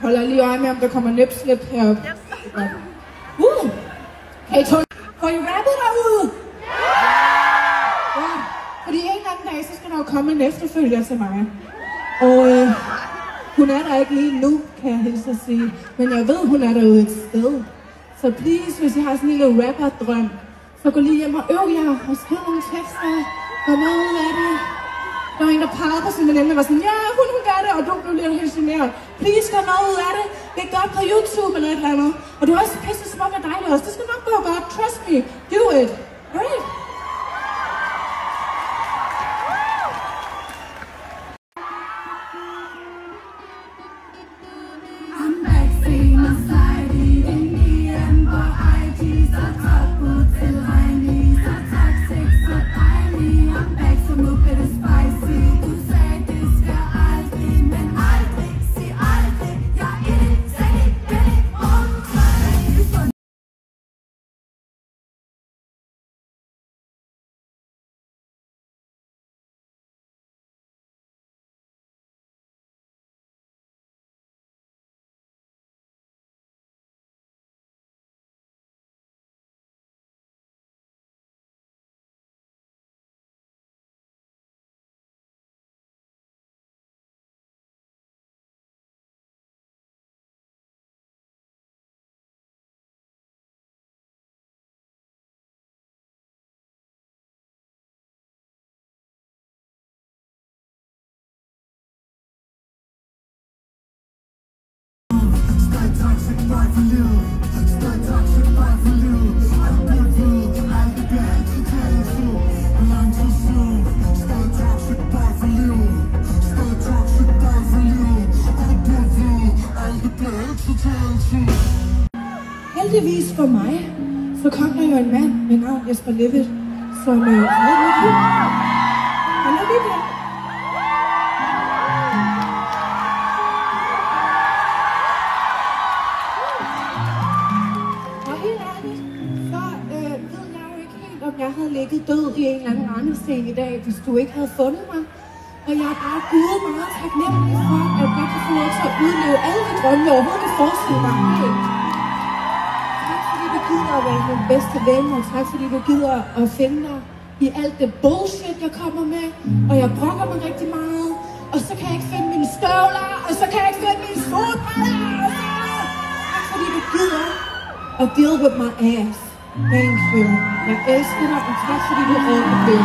Holder lige øje med, om der kommer nip-slip heroppe. Hey, Tony, får I rappet derude? Ja, fordi en eller anden dag, så skal der jo komme en efterfølger til mig. Og hun er der ikke lige nu, kan jeg hilse at sige. Men jeg ved, hun er derude et sted. Så please, hvis I har sådan en lille rapper-drøm, så gå lige hjem og øv jer og skriv nogle tekster. Gør noget ud af det. Der var en, der pegede på sin veninde og var sådan, ja, hun gør det, og du blev lidt helt generet. Please, gør noget ud af det. Læg det op på YouTube eller et eller andet. Og du er også pisse smuk og dejlig også. Det skal nok gå godt. Trust me. Do it. Alright? Heldigvis for mig, så kom der jo en mand med navn Jesper Levitt, som han er lige der. Og helt ærligt, så ved jeg jo ikke helt, om jeg havde ligget død i en eller anden Randers-scene i dag, hvis du ikke havde fundet mig. Og jeg er bare Gud meget taknemmelig for, at jeg kan få lov til at udleve alle de drømme, jeg overhovedet kan forestille mig. Tak fordi du gider at være min bedste ven, og tak fordi du gider at finde dig i alt det bullshit, jeg kommer med. Og jeg brokker mig rigtig meget, og så kan jeg ikke finde mine støvler, og så kan jeg ikke finde mine fodbriller. Tak fordi du gider at deal with my ass. Thank you. Jeg elsker dig, og tak fordi du redder det.